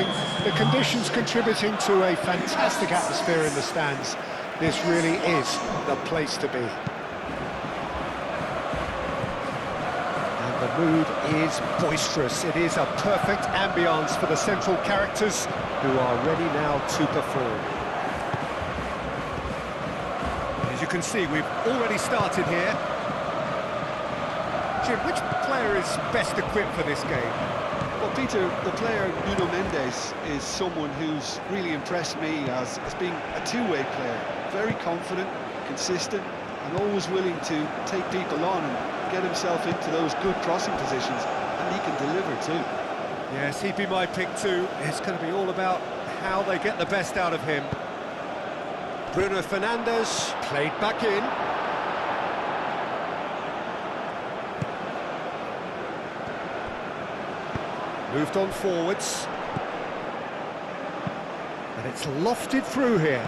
evening. The conditions contributing to a fantastic atmosphere in the stands. This really is the place to be. And the mood is boisterous. It is a perfect ambience for the central characters who are ready now to perform. As you can see, we've already started here. Jim, which player is best equipped for this game? Well, Peter, the player Nuno Mendes is someone who's really impressed me as being a two-way player. Very confident, consistent, and always willing to take people on and get himself into those good crossing positions, and he can deliver too. Yes, he'd be my pick too. It's going to be all about how they get the best out of him. Bruno Fernandes played back in. Moved on forwards. And it's lofted through here.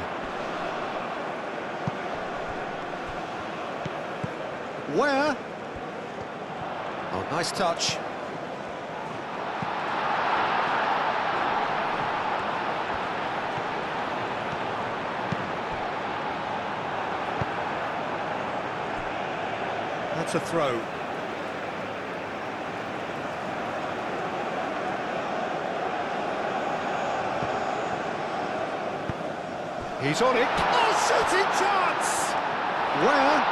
Where? Oh, nice touch. That's a throw. He's on it. Oh, shooting chance! Where?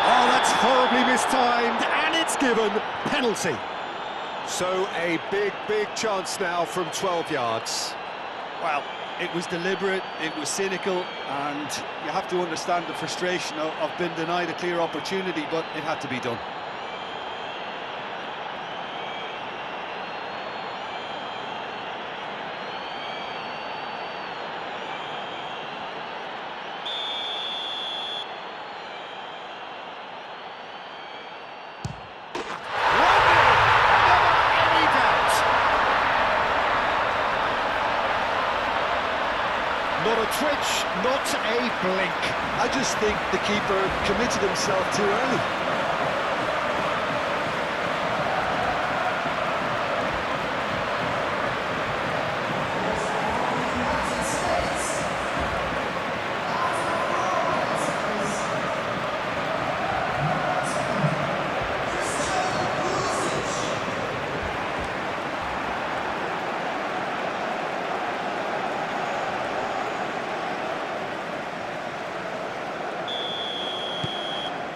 Oh, that's horribly mistimed, and it's given penalty. So a big chance now from 12 yards. Well, it was deliberate, it was cynical, and you have to understand the frustration of being denied a clear opportunity, but it had to be done. Not a twitch, not a blink. I just think the keeper committed himself too early.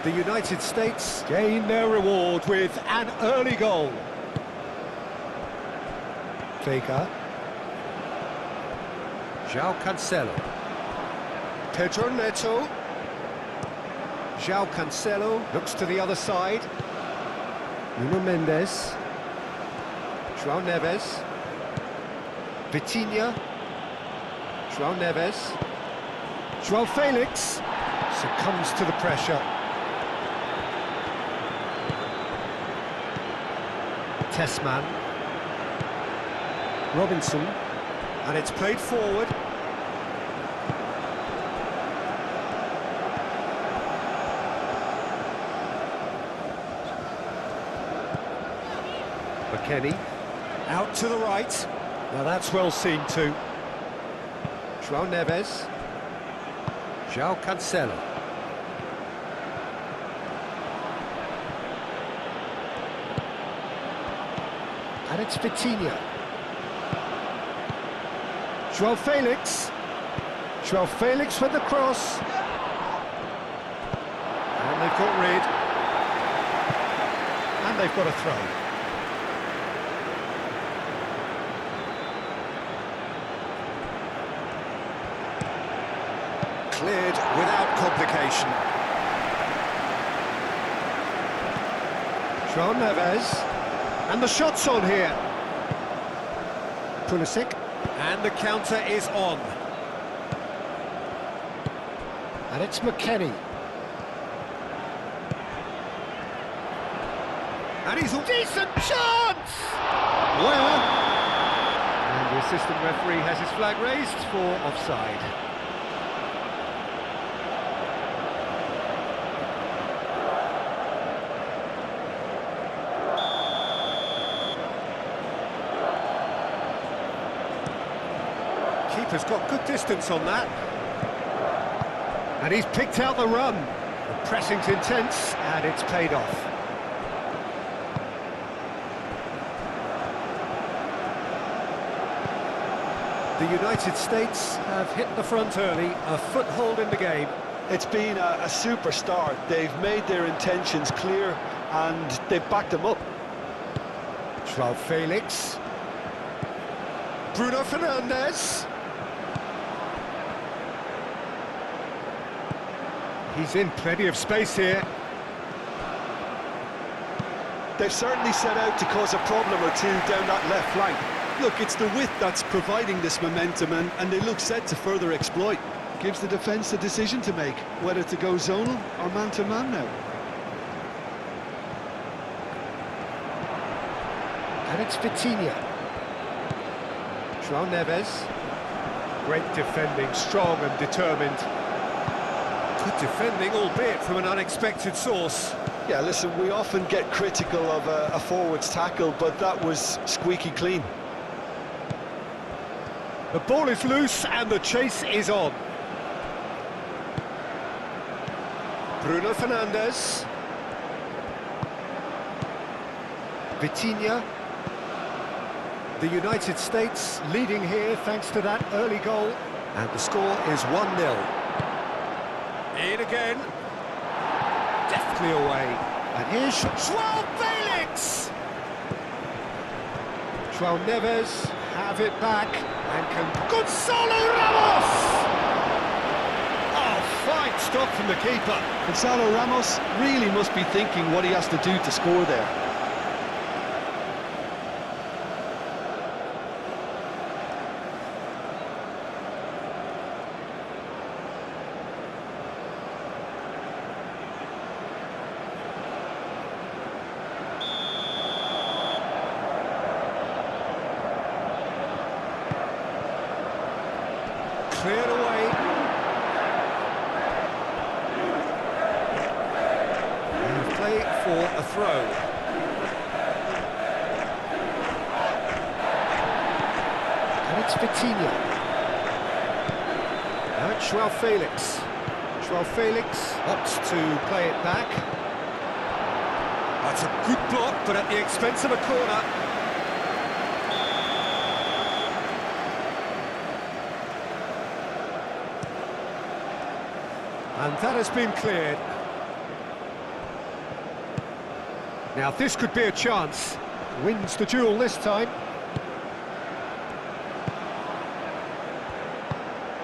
The United States gain their reward with an early goal. Vega. João Cancelo. Pedro Neto. João Cancelo looks to the other side. Nuno Mendes. João Neves. Vitinha. João Neves. João Felix succumbs to the pressure. Tessman. Robinson. And it's played forward. McKennie. Out to the right. Now that's well seen too. João Neves. João Cancelo. And it's Vitinha. João Felix. João Felix with the cross. And they've got rid. And they've got a throw. Cleared without complication. João Neves. And the shot's on here. Pulisic. And the counter is on. And it's McKennie. And he's a decent chance! Where? And the assistant referee has his flag raised for offside. keeper's got good distance on that. And he's picked out the run. The pressing's intense, and it's paid off. The United States have hit the front early, a foothold in the game. It's been a super start. They've made their intentions clear and they've backed them up. João Felix. Bruno Fernandes. He's in plenty of space here. They've certainly set out to cause a problem or two down that left flank. Look, it's the width that's providing this momentum, and they look set to further exploit. Gives the defence a decision to make, whether to go zonal or man-to-man now. And it's Vitinha. João Neves. Great defending, strong and determined. Good defending, albeit from an unexpected source. Yeah, listen, we often get critical of a forward's tackle, but that was squeaky clean. The ball is loose and the chase is on. Bruno Fernandes. Vitinha. The United States leading here thanks to that early goal. And the score is 1-0. In again. Deftly away. And here's João Felix! João Neves have it back and can... Gonzalo Ramos! Oh, fine stop from the keeper. Gonzalo Ramos really must be thinking what he has to do to score there. Cleared away. And play for a throw. And it's Vitinha. Now it's João Felix. João Felix opts to play it back. That's a good block, but at the expense of a corner. And that has been cleared. Now this could be a chance. Wins the duel this time.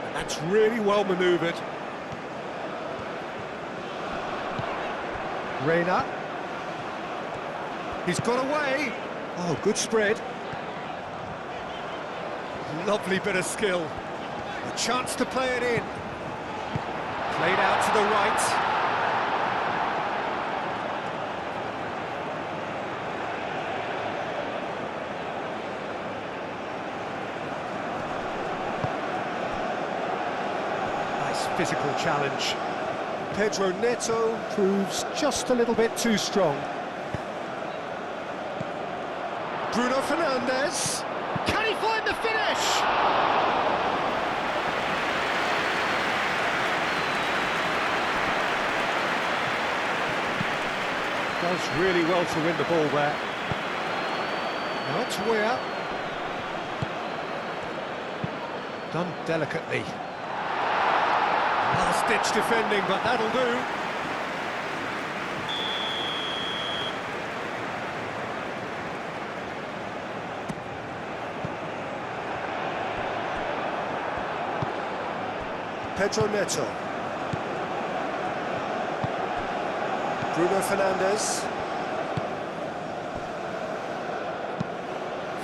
And that's really well manoeuvred. Reina. He's got away. Oh, good spread. Lovely bit of skill. A chance to play it in. Played out to the right. Nice physical challenge. Pedro Neto proves just a little bit too strong. Bruno Fernandes. Can he find the finish? Does really well to win the ball there. Now it's Weir. Done delicately. Last-ditch defending, but that'll do. Pedro Neto. Bruno Fernandes.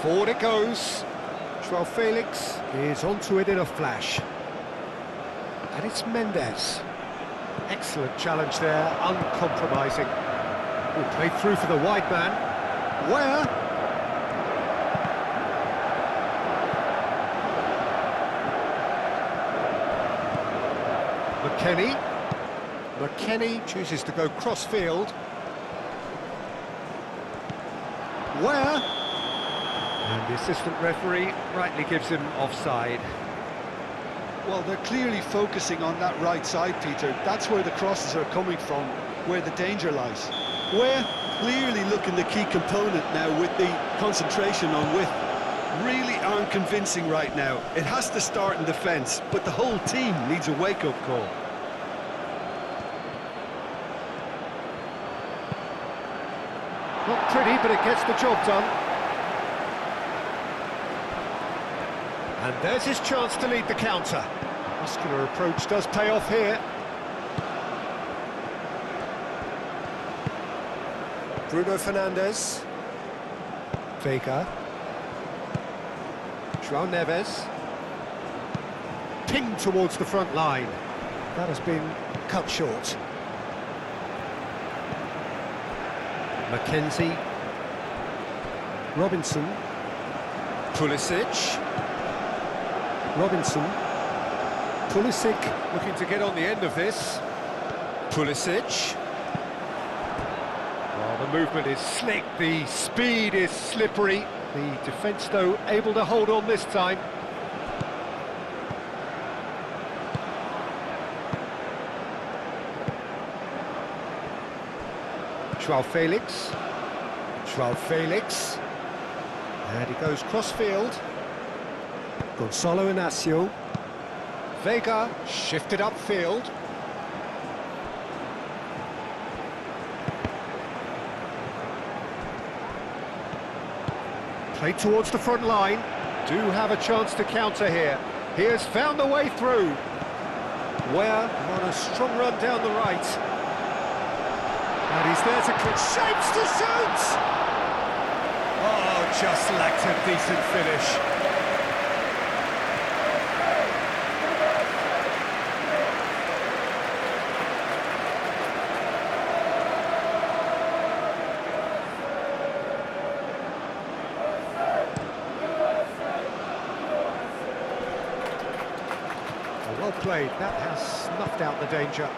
Forward it goes. João Felix is onto it in a flash. And it's Mendes. Excellent challenge there, uncompromising. Oh, played through for the wide man. Where? McKennie chooses to go cross-field. Where? And the assistant referee rightly gives him offside. Well, they're clearly focusing on that right side, Peter. That's where the crosses are coming from, where the danger lies. Where clearly looking the key component now with the concentration on width. Really aren't convincing right now. It has to start in defence, but the whole team needs a wake-up call. Not pretty, but it gets the job done. And there's his chance to lead the counter. Muscular approach does pay off here. Bruno Fernandes. Vega. João Neves. Pinged towards the front line. That has been cut short. Mackenzie. Robinson. Pulisic. Robinson. Pulisic looking to get on the end of this. Pulisic. Well, the movement is slick, the speed is slippery. The defence, though, able to hold on this time. João Felix. João Felix. And he goes cross-field. Gonçalo Inácio. Vega shifted upfield. Played towards the front line. Do have a chance to counter here. He has found the way through. Where on a strong run down the right. And he's there to click. Shapes to shoot! Oh, just lacked a decent finish. Well played, that has snuffed out the danger.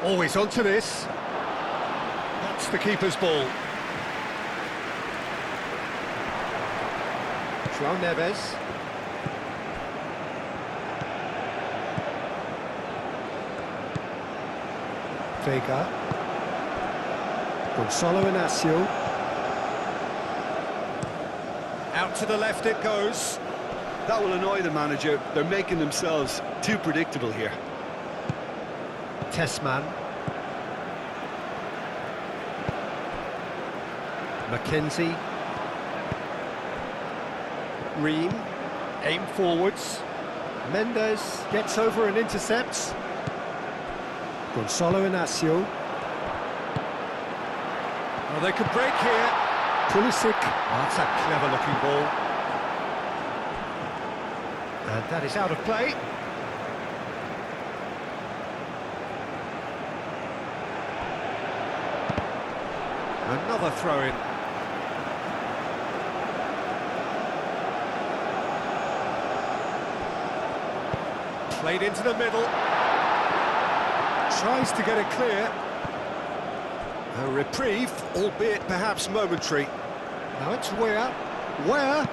Always onto this. That's the keeper's ball. João Neves. Vega. Gonçalo Inácio. Out to the left it goes. That will annoy the manager. They're making themselves too predictable here. Tessman. Mackenzie. Ream. Aim forwards. Mendes gets over and intercepts. Gonçalo Inácio. Oh, they could break here. Pulisic. Oh, that's a clever looking ball. And that is out of play. Another throw-in. Played into the middle. Tries to get it clear. A reprieve, albeit perhaps momentary. Now it's Where?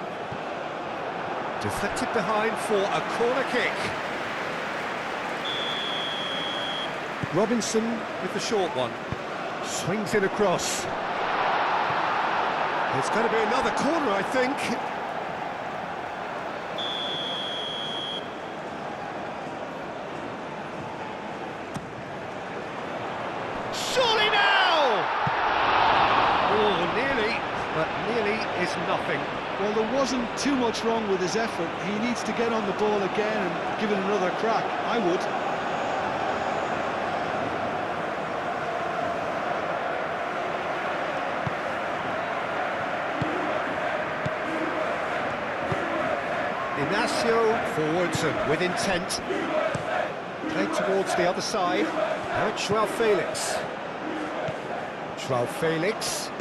Deflected behind for a corner kick. Robinson with the short one. Swings it across. It's going to be another corner, I think. Surely now! Oh, nearly, but nearly is nothing. Well, there wasn't too much wrong with his effort. He needs to get on the ball again and give it another crack. I would. Inácio forwards and with intent. Played towards the other side. Now it's João Felix. João Felix.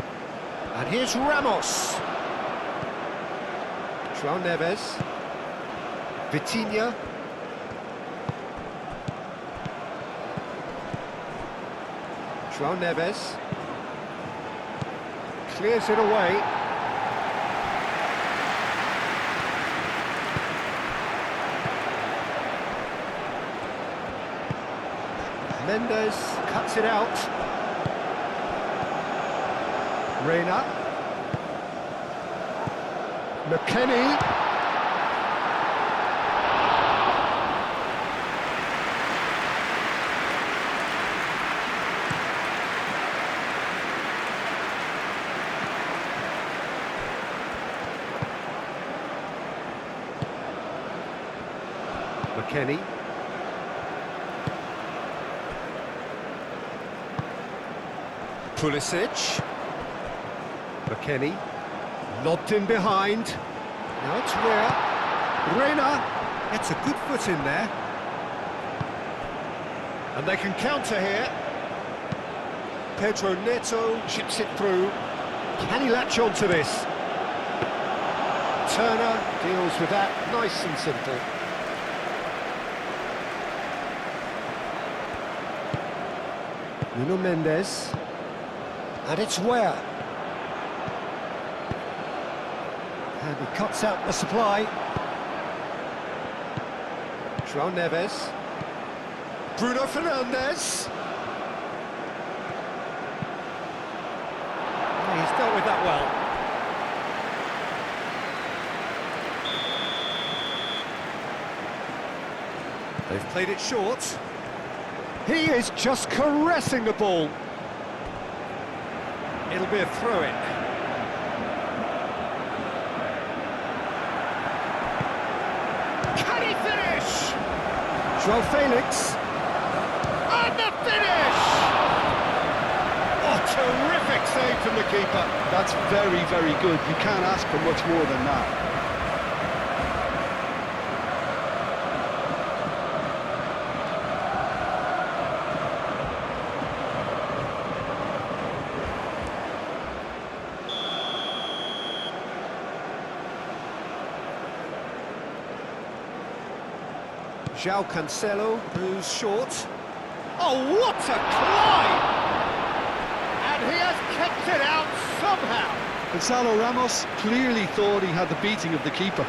And here's Ramos. João Neves. Vitinha. João Neves. Clears it away. Mendes cuts it out. Reina. McKennie. McKennie. Pulisic. McKennie. Lobbed in behind. Now it's Reina gets a good foot in there. And they can counter here. Pedro Neto chips it through. Can he latch on to this? Turner deals with that nice and simple. Nuno Mendes. And it's where? And he cuts out the supply. João Neves. Bruno Fernandes. He's dealt with that well. They've played it short. He is just caressing the ball. It'll be a throw-in. Can he finish? João Felix. And the finish! Oh, terrific save from the keeper. That's very, very good. You can't ask for much more than that. João Cancelo, who's short. Oh, what a climb! And he has kept it out somehow. Gonzalo Ramos clearly thought he had the beating of the keeper.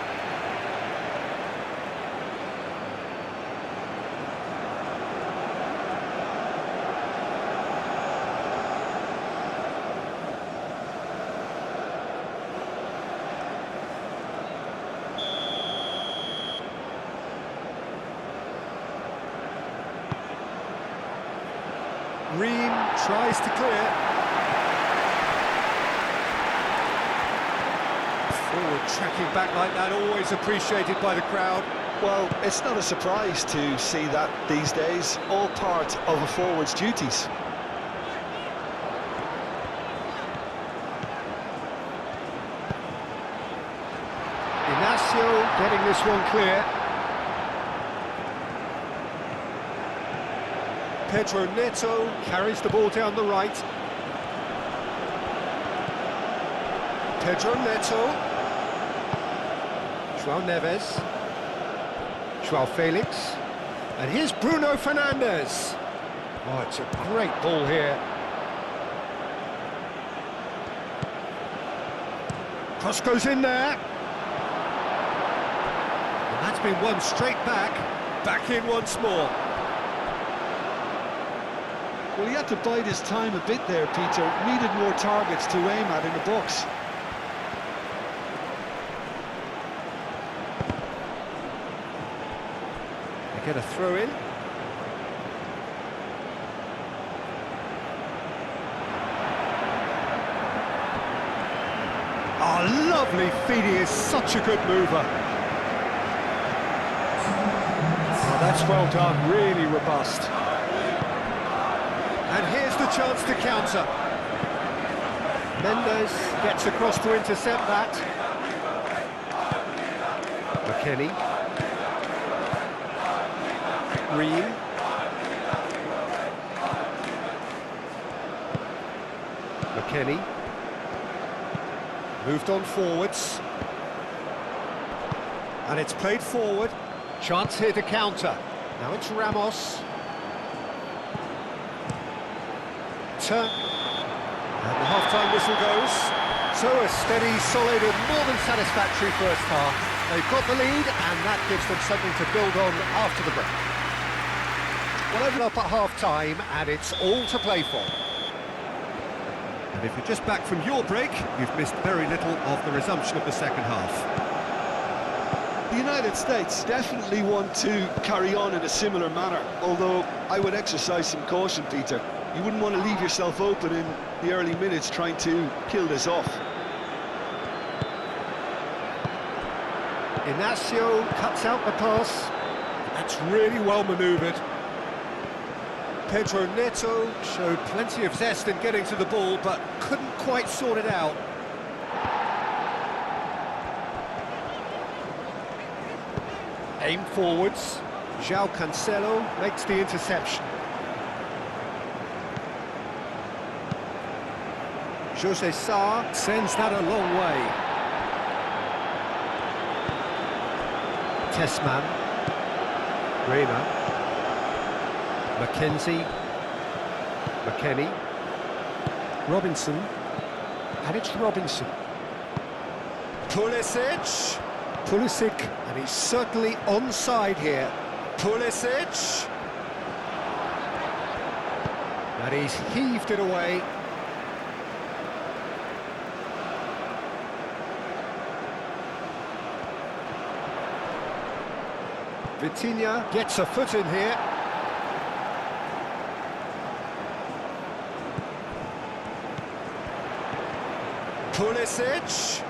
Ream tries to clear. Forward tracking back like that, always appreciated by the crowd. Well, it's not a surprise to see that these days, all part of a forward's duties. Inacio getting this one clear. Pedro Neto carries the ball down the right. Pedro Neto. João Neves. João Felix. And here's Bruno Fernandes. Oh, it's a great ball here. Cross goes in there. And that's been won straight back. Back in once more. Well, he had to bide his time a bit there, Peter. Needed more targets to aim at in the box. They get a throw in. Oh, lovely feed. He is such a good mover. Oh, that's well done, really robust. And here's the chance to counter. Mendes gets across to intercept that. McKennie. Ream. McKennie. Moved on forwards. And it's played forward. Chance here to counter. Now it's Ramos. Turn. And the half-time whistle goes. So a steady, solid and more than satisfactory first half. They've got the lead and that gives them something to build on after the break. Well, open up at half-time, and it's all to play for. And if you're just back from your break, you've missed very little of the resumption of the second half. The United States definitely want to carry on in a similar manner, although I would exercise some caution, Peter. You wouldn't want to leave yourself open in the early minutes trying to kill this off. Inacio cuts out the pass. That's really well manoeuvred. Pedro Neto showed plenty of zest in getting to the ball, but couldn't quite sort it out. Aim forwards. João Cancelo makes the interception. José Sá sends that a long way. Tessman. Reina. Mackenzie. McKennie. Robinson. And it's Robinson. Pulisic. Pulisic, and he's certainly onside here. Pulisic. And he's heaved it away. Vitinha gets a foot in here. Pulisic.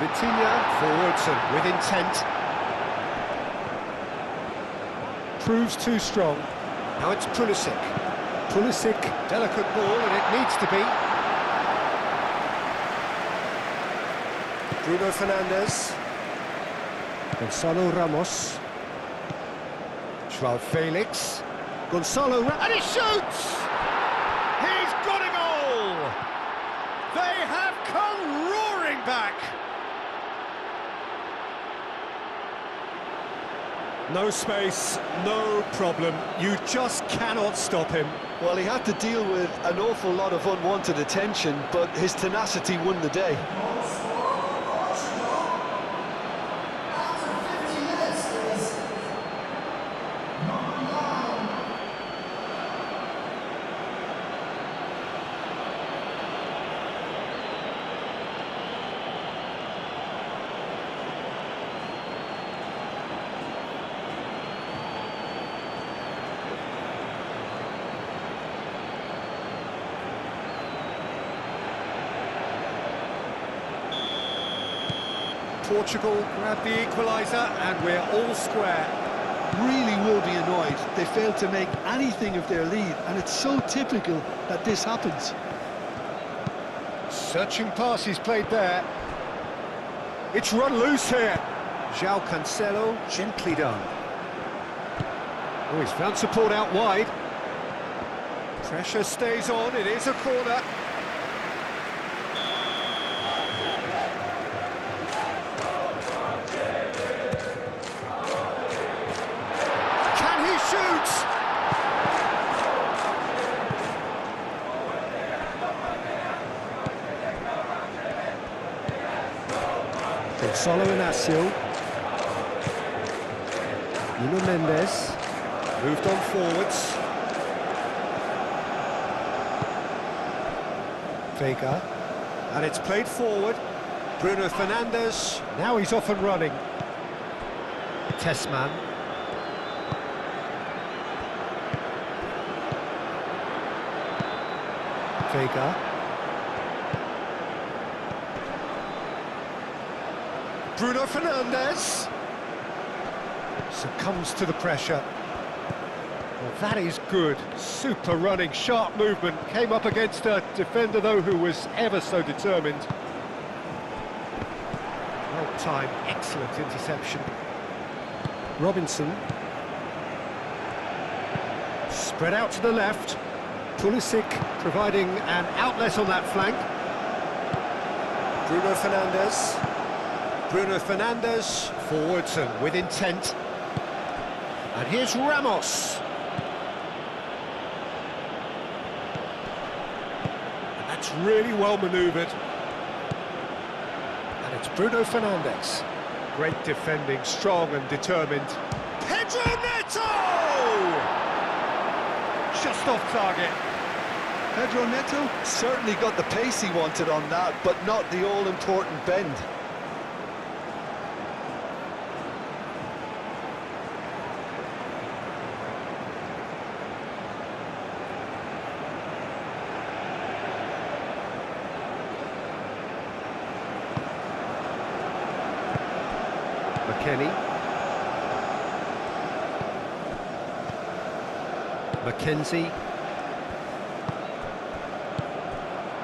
Vitinha forwards and with intent. Proves too strong. Now it's Pulisic. Pulisic, delicate ball, and it needs to be. Bruno Fernandes. Gonzalo Ramos. João Felix. Gonzalo Ramos. And he shoots! He's got a goal! They have come roaring back! No space, no problem. You just cannot stop him. Well, he had to deal with an awful lot of unwanted attention, but his tenacity won the day. Portugal grab the equaliser and we're all square. Really will be annoyed. They failed to make anything of their lead, and it's so typical that this happens. Searching pass he's played there. It's run loose here. João Cancelo, gently done. Oh, he's found support out wide. Pressure stays on, it is a corner. Shoots! Gonzalo Inacio. Nuno Mendes. Moved on forwards. Vega. And it's played forward. Bruno Fernandes. Now he's off and running. Tessman. Vega. Bruno Fernandes succumbs to the pressure. Well, that is good. Super running, sharp movement. Came up against a defender, though, who was ever so determined. Well timed, excellent interception. Robinson. Spread out to the left. Pulisic providing an outlet on that flank. Bruno Fernandes. Bruno Fernandes forwards and with intent. And here's Ramos. And that's really well manoeuvred. And it's Bruno Fernandes. Great defending, strong and determined. Pedro Neto! just off target. Pedro Neto certainly got the pace he wanted on that, but not the all-important bend. McKennie. Mackenzie.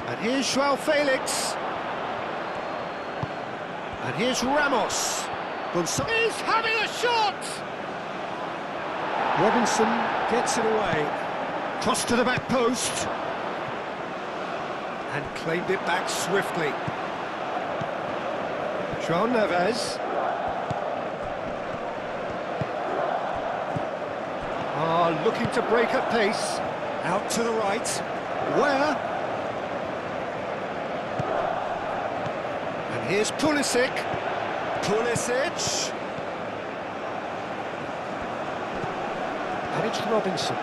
And here's Joao Felix. And here's Ramos. He's having a shot! Robinson gets it away. Cross to the back post. And claimed it back swiftly. João Neves. Looking to break at pace. Out to the right. Where? And here's Pulisic. Pulisic. And it's Robinson.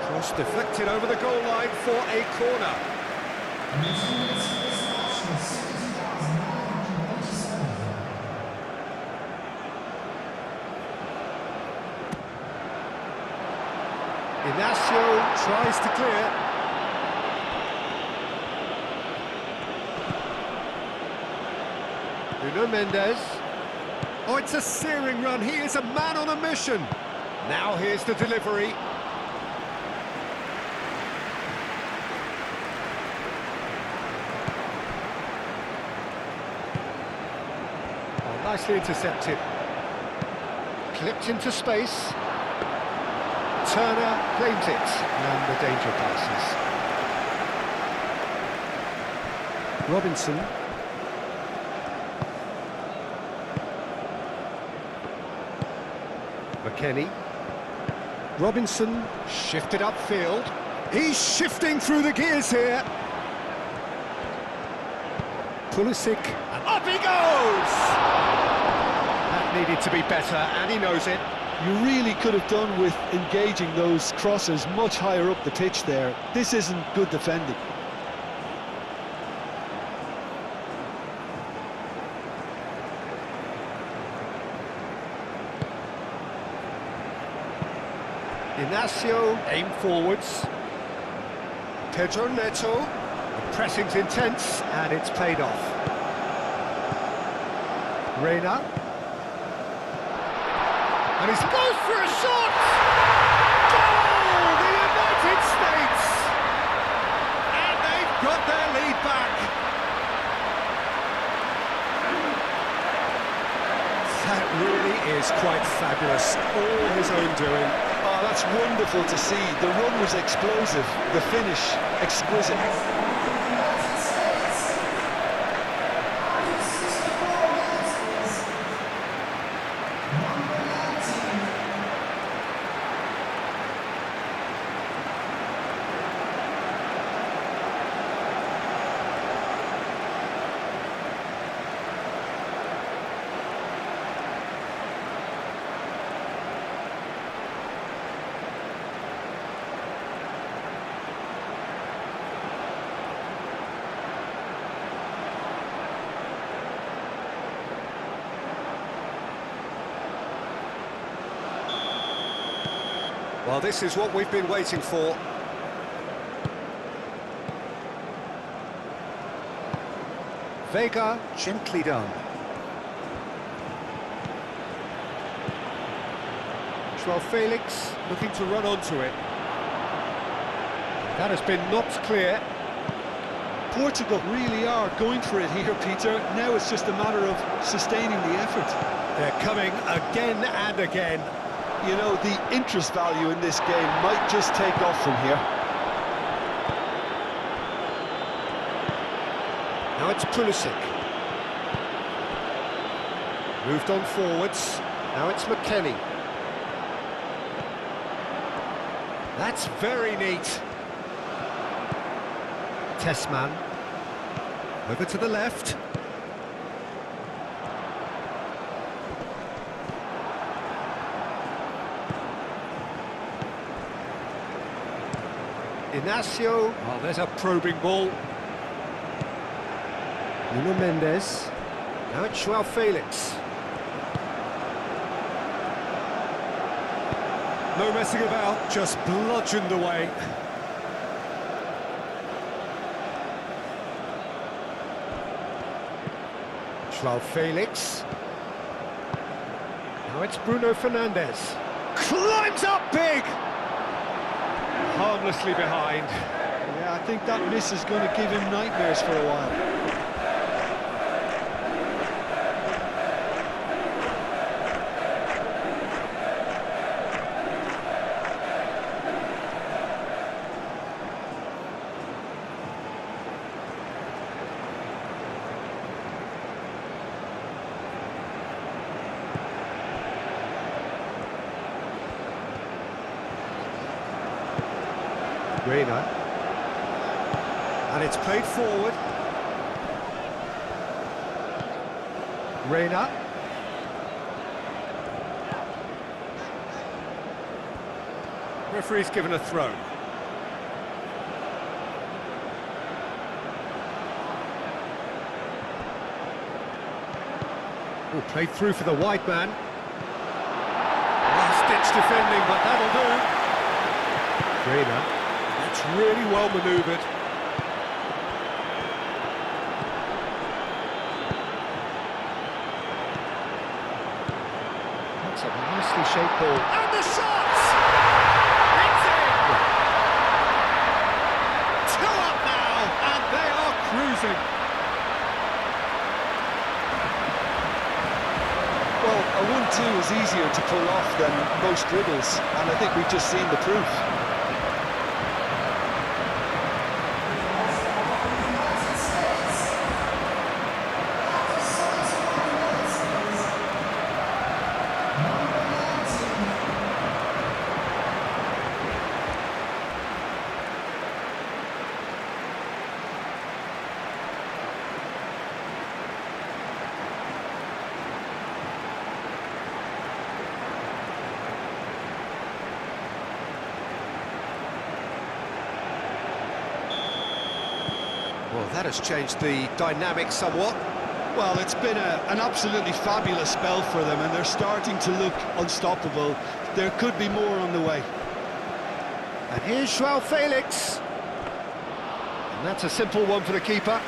Cross deflected over the goal line for a corner. Inacio tries to clear. Nuno Mendes. Oh, it's a searing run. He is a man on a mission. Now here's the delivery. Oh, nicely intercepted. Clipped into space. Turner claims it, and the danger passes. Robinson. McKennie. Robinson shifted upfield. He's shifting through the gears here. Pulisic, and up he goes! That needed to be better, and he knows it. You really could have done with engaging those crosses much higher up the pitch there. This isn't good defending. Inacio aim forwards. Pedro Neto. The pressing's intense, and it's paid off. Reina. And he goes for a shot! Goal! The United States! And they've got their lead back. That really is quite fabulous. All his own doing. Oh, that's wonderful to see. The run was explosive, the finish exquisite. Well, this is what we've been waiting for. Vega, gently done. Joao Felix looking to run onto it. That has been knocked clear. Portugal really are going for it here, Peter. Now it's just a matter of sustaining the effort. They're coming again and again. You know, the interest value in this game might just take off from here. Now it's Pulisic. Moved on forwards. Now it's McKennie. That's very neat. Tessman. Over to the left. Inacio. Oh, there's a probing ball. Nuno Mendes. Now it's Joao Felix. No messing about, just bludgeoned away. Joao Felix. Now it's Bruno Fernandes. Climbs up big! Harmlessly behind. Yeah, I think that miss is going to give him nightmares for a while. Reina. And it's played forward. Reina. Referee's given a throw. Oh, played through for the wide man. Last-ditch defending, but that'll do. Reina. It's really well manoeuvred. That's a nicely shaped ball. And the shots! It's in! 2 up now, and they are cruising. Well, a 1-2 is easier to pull off than most dribbles, and I think we've just seen the proof. Well, that has changed the dynamic somewhat. Well, it's been an absolutely fabulous spell for them, and they're starting to look unstoppable. There could be more on the way. And here's Joao Felix. And that's a simple one for the keeper.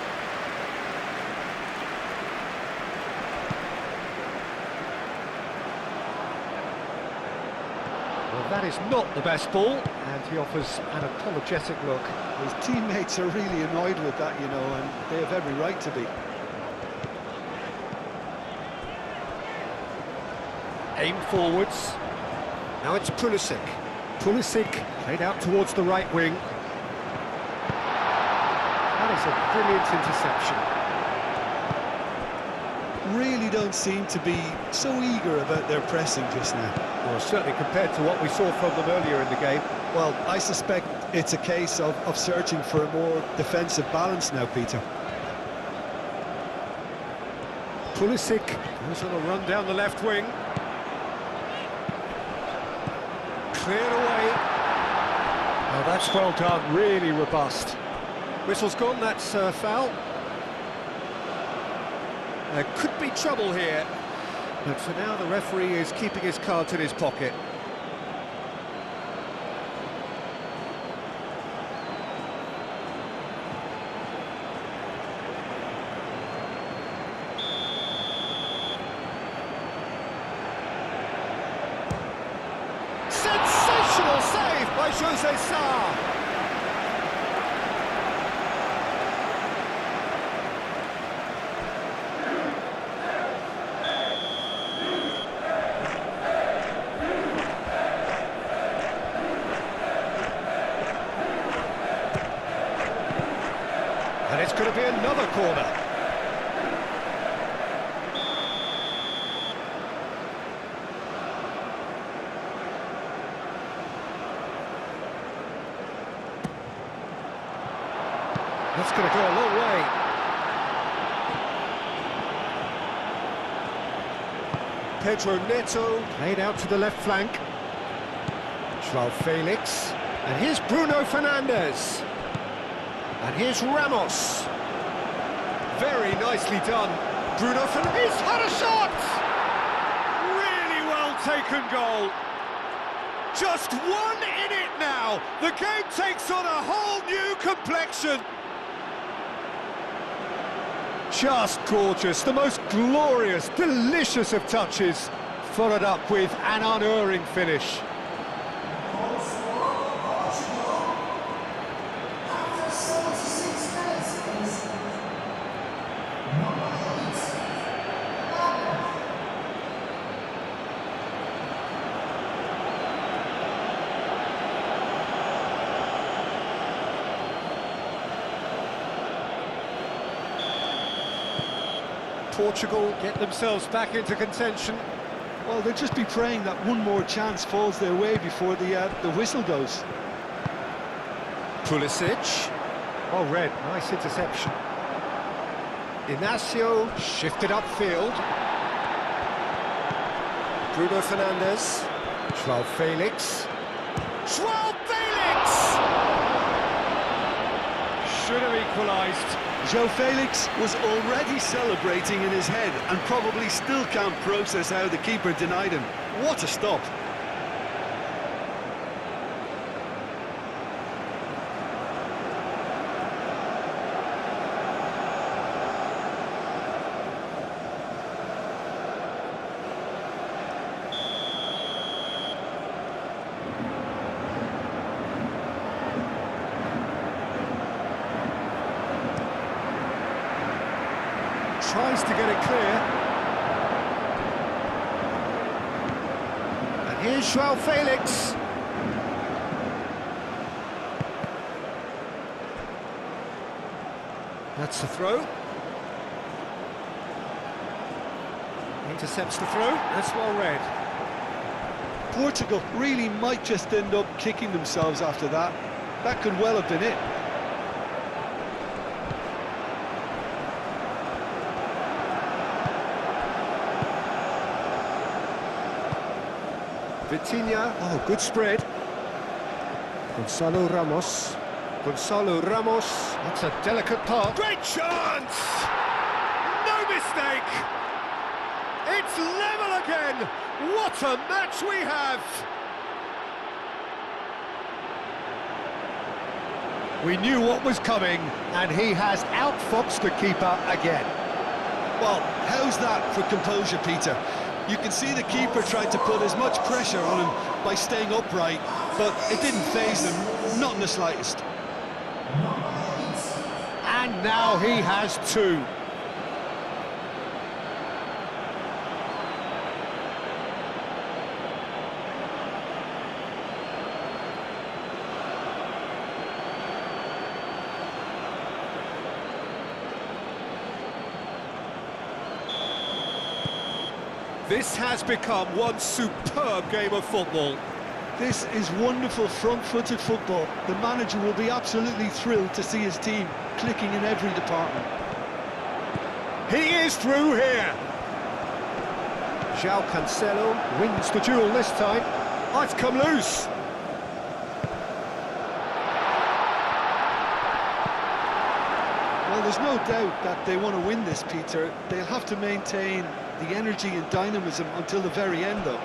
Well, that is not the best ball, and he offers an apologetic look. His teammates are really annoyed with that, you know, and they have every right to be. Aim forwards. Now it's Pulisic. Pulisic played out towards the right wing. That is a brilliant interception. Really don't seem to be so eager about their pressing just now. Well, certainly compared to what we saw from them earlier in the game. Well, I suspect it's a case of searching for a more defensive balance now, Peter. Pulisic goes on a run down the left wing. Cleared away. Oh, that's well done, really robust. Whistle's gone, that's foul. There could be trouble here, but for now the referee is keeping his cards in his pocket. Sensational save by Jose Sarr. And it's going to be another corner. That's going to go a long way. Pedro Neto played out to the left flank. Joao Felix. And here's Bruno Fernandes. And here's Ramos. Very nicely done. Bruno Fernandes, he's had a shot! Really well taken goal. Just 1 in it now. The game takes on a whole new complexion. Just gorgeous, the most glorious, delicious of touches, followed up with an unerring finish. Portugal get themselves back into contention. Well, they'll just be praying that one more chance falls their way before the whistle goes. Pulisic. Oh, red, nice interception. Inacio shifted upfield. Bruno Fernandes. João Felix. João Felix! Should have equalised. João Felix was already celebrating in his head and probably still can't process how the keeper denied him. What a stop! Tries to get it clear. And here's João Felix. That's the throw. Intercepts the throw. That's well read. Portugal really might just end up kicking themselves after that. That could well have been it. Vitinha, oh, good spread. Gonzalo Ramos. Gonzalo Ramos, that's a delicate pass. Great chance! No mistake! It's level again! What a match we have! We knew what was coming, and he has outfoxed the keeper again. Well, how's that for composure, Peter? You can see the keeper tried to put as much pressure on him by staying upright, but it didn't faze him, not in the slightest. And now he has two. This has become one superb game of football. This is wonderful front-footed football. The manager will be absolutely thrilled to see his team clicking in every department. He is through here. João Cancelo wins the duel this time. Oh, it's come loose. Well, there's no doubt that they want to win this, Peter. They'll have to maintain the energy and dynamism until the very end, though.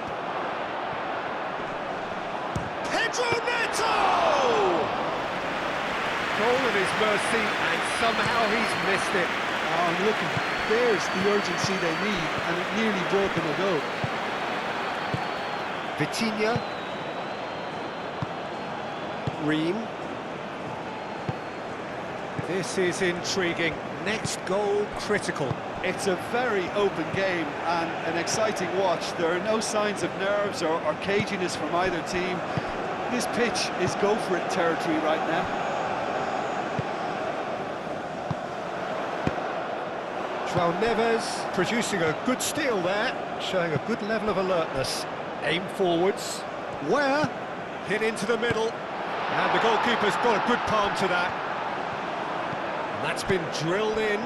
Pedro Neto! Goal at his mercy, and somehow he's missed it. Oh, and look, there's the urgency they need, and it nearly brought them a goal. Vitinha. Ream. This is intriguing. Next goal critical. It's a very open game and an exciting watch. There are no signs of nerves or caginess from either team. This pitch is go-for-it territory right now. João Neves producing a good steal there, showing a good level of alertness. Aim forwards. Where? Hit into the middle. And the goalkeeper's got a good palm to that. And that's been drilled in.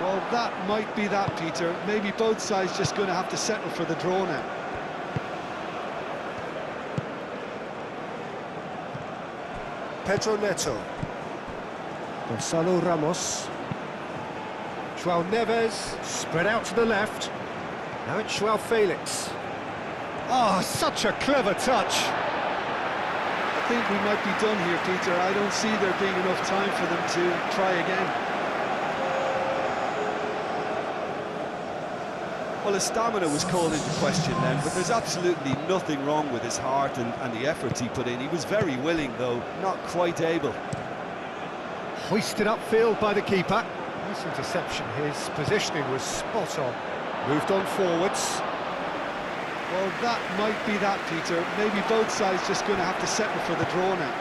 Well, that might be that, Peter. Maybe both sides just going to have to settle for the draw now. Pedro Neto. Gonzalo Ramos. Joao Neves, spread out to the left. Now it's Joao Felix. Oh, such a clever touch. I think we might be done here, Peter. I don't see there being enough time for them to try again. Well, his stamina was called into question then, but there's absolutely nothing wrong with his heart and the efforts he put in. He was very willing, though, not quite able. Hoisted upfield by the keeper. Nice interception. His positioning was spot on. Moved on forwards. Well, that might be that, Peter. Maybe both sides just going to have to settle for the draw now.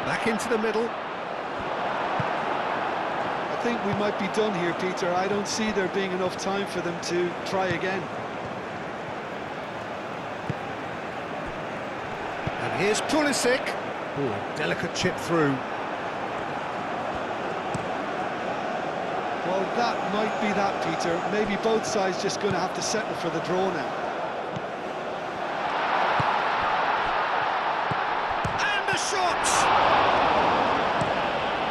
Back into the middle. I think we might be done here, Peter. I don't see there being enough time for them to try again. And here's Pulisic. Oh, delicate chip through. Well, that might be that, Peter. Maybe both sides just going to have to settle for the draw now. And the shot!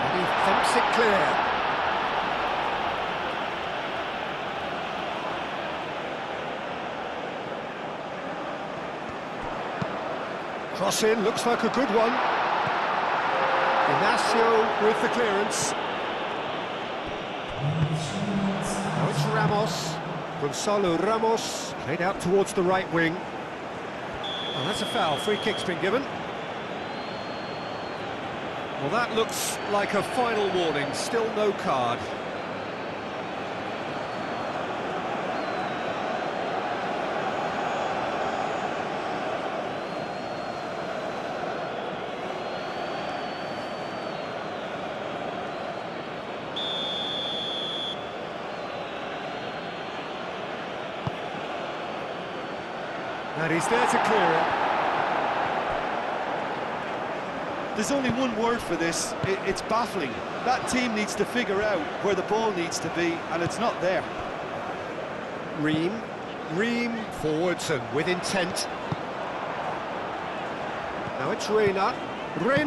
And he thumps it clear. Cross in, looks like a good one. Ignacio with the clearance. Now it's Ramos. Gonzalo Ramos, played out towards the right wing. Oh, that's a foul. Free kick's been given. Well, that looks like a final warning. Still no card. And he's there to clear it. There's only one word for this. It's baffling. That team needs to figure out where the ball needs to be, and it's not there. Ream forwards and with intent. Now it's Reina. There's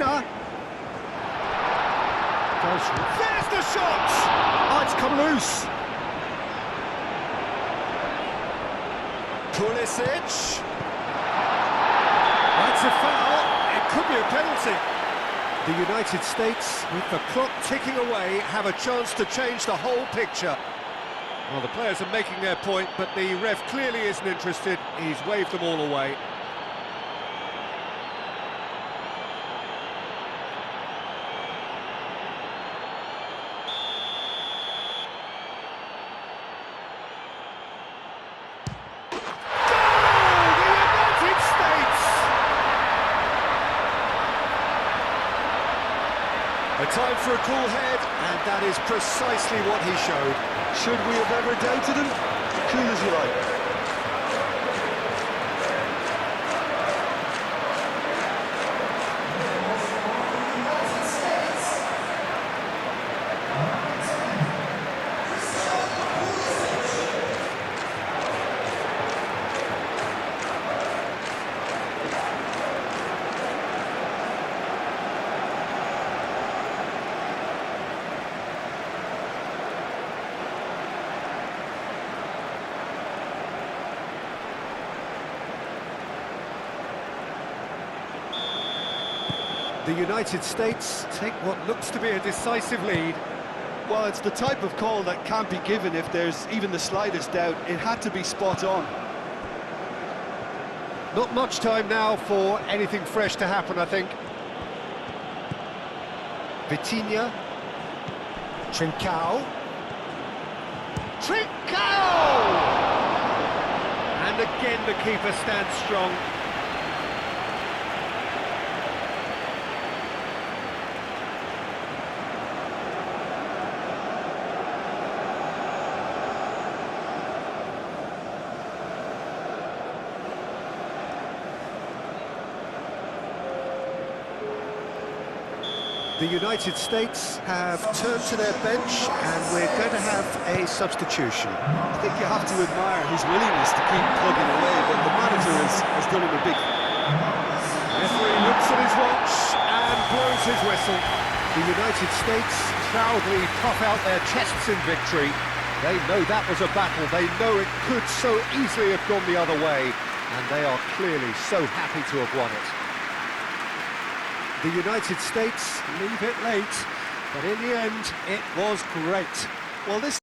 the shot! Oh, it's come loose. Pulisic. That's a foul. It could be a penalty. The United States, with the clock ticking away, have a chance to change the whole picture. Well, the players are making their point, but the ref clearly isn't interested. He's waved them all away. A time for a cool head, and that is precisely what he showed. Should we have ever doubted him? Cool as you like. The United States take what looks to be a decisive lead. Well, it's the type of call that can't be given if there's even the slightest doubt. It had to be spot on. Not much time now for anything fresh to happen, I think. Vitinha. Trincao. And again the keeper stands strong. The United States have turned to their bench, and we're going to have a substitution. I think you have to admire his willingness to keep plugging away, but the manager has done him a big his whistle. The United States proudly puff out their chests in victory. They know that was a battle, they know it could so easily have gone the other way, and they are clearly so happy to have won it. The United States leave it late, but in the end, it was great. Well, this